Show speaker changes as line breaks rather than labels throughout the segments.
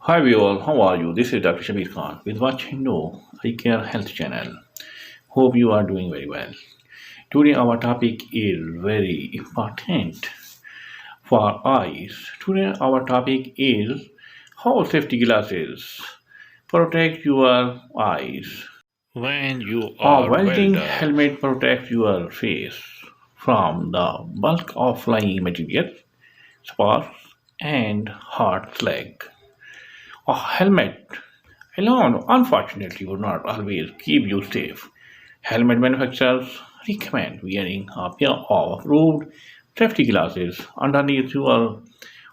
Hi everyone, how are you? This is Dr. Shabir Khan with Watching No Eye Care Health Channel. Hope you are doing very well. Today our topic is very important for eyes. Today our topic is how safety glasses protect your eyes.
When you
A
are
welding
welder,
helmet protects your face from the bulk of flying material, sparks, and hard slag. A helmet alone, unfortunately, would not always keep you safe. Helmet manufacturers recommend wearing a pair of approved safety glasses underneath your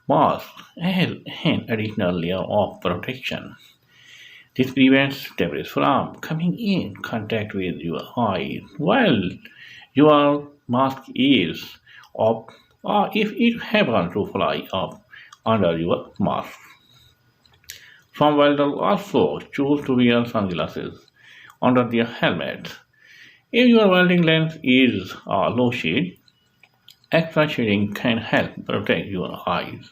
mask as an additional layer of protection. This prevents debris from coming in contact with your eyes while your mask is up or if it happens to fly up under your mask. Some welders also choose to wear sunglasses under their helmets. If your welding lens is low shade, extra shading can help protect your eyes.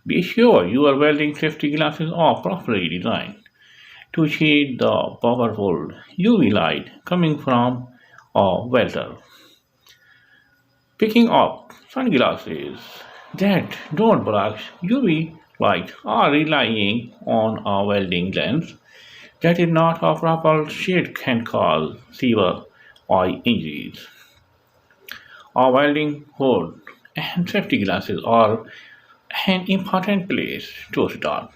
Be sure your welding safety glasses are properly designed to shade the powerful UV light coming from a welder. Picking up sunglasses that don't block UV light or relying on a welding lens that is not a proper shade can cause severe eye injuries. A welding hood and safety glasses are an important place to start,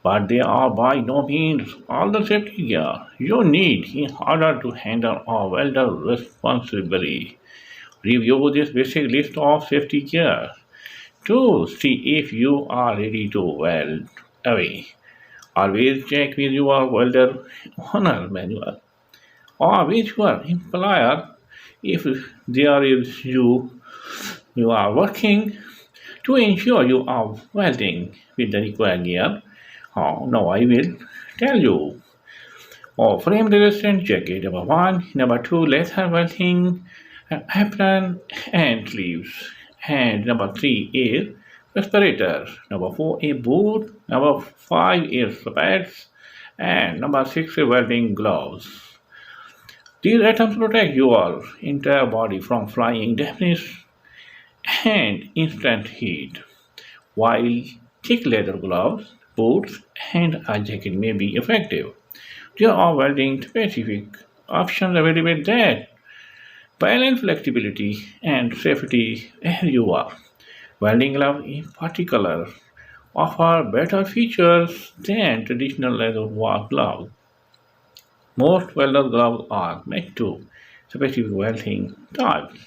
but they are by no means all the safety gear you need in order to handle a welder responsibly. Review this basic list of safety gear to see if you are ready to weld away. Always check with your welder owner manual or with your employer if there is you are working to ensure you are welding with the required gear. Now I will tell you. Frame resistant jacket number one, number two leather welding apron and sleeves, and number three is respirator, number four is boot, number five is spats, and number six is welding gloves. These items protect your entire body from flying debris and instant heat, while thick leather gloves, boots, and a jacket may be effective. There are welding specific options available that balance flexibility and safety as you are. Welding gloves in particular offer better features than traditional leather work gloves. Most welder gloves are made to specific welding types.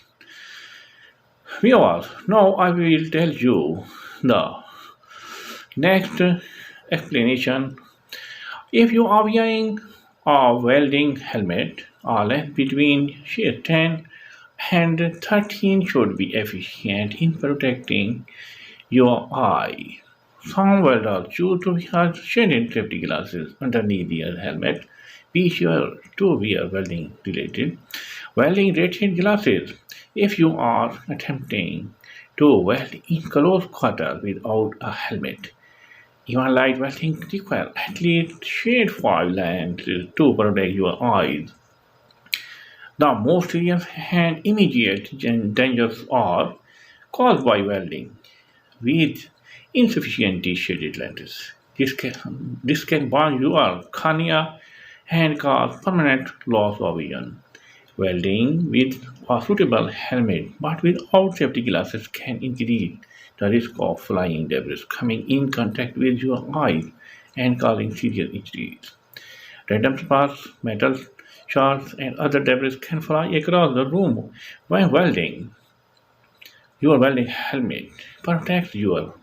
Viewers, now I will tell you the next explanation. If you are wearing a welding helmet, a length between shade 10 and 13 should be efficient in protecting your eye. Some welders choose to wear shaded safety glasses underneath their helmet. Be sure to wear welding rated glasses if you are attempting to weld in close quarters without a helmet. Even light welding requires at least shade 5 lenses to protect your eyes. The most serious and immediate dangers are caused by welding with insufficiently shaded lenses. This can burn your cornea and cause permanent loss of vision. Welding with a suitable helmet but without safety glasses can increase the risk of flying debris coming in contact with your eyes and causing serious injuries. Random sparks, metal shards, and other debris can fly across the room when welding. Your welding helmet protects you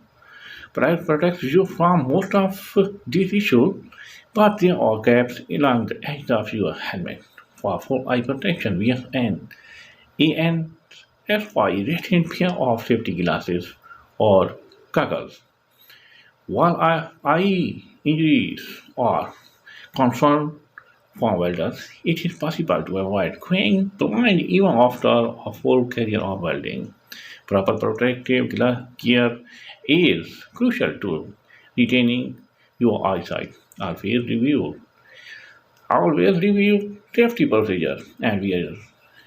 from most of these issues, but there are gaps along the edge of your helmet. For full eye protection, wear an ANFI rated pair of safety glasses or goggles. While eye injuries are concern for welders, it is possible to avoid going blind even after a full career of welding. Proper protective gear is crucial to retaining your eyesight. Always review safety procedure and wear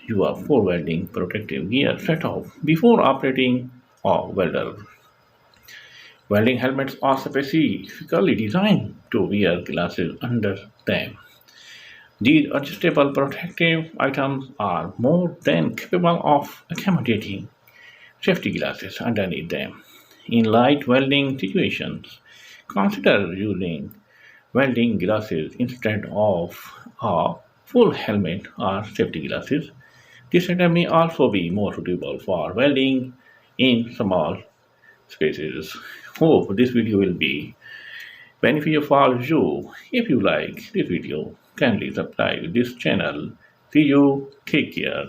your full welding protective gear set off before operating a welder. Welding helmets are specifically designed to wear glasses under them. These adjustable protective items are more than capable of accommodating safety glasses underneath them. In light welding situations, consider using welding glasses instead of a full helmet or safety glasses. This setup may also be more suitable for welding in small spaces. Hope this video will be beneficial for you. If you like this video, kindly subscribe this channel. See you. Take care.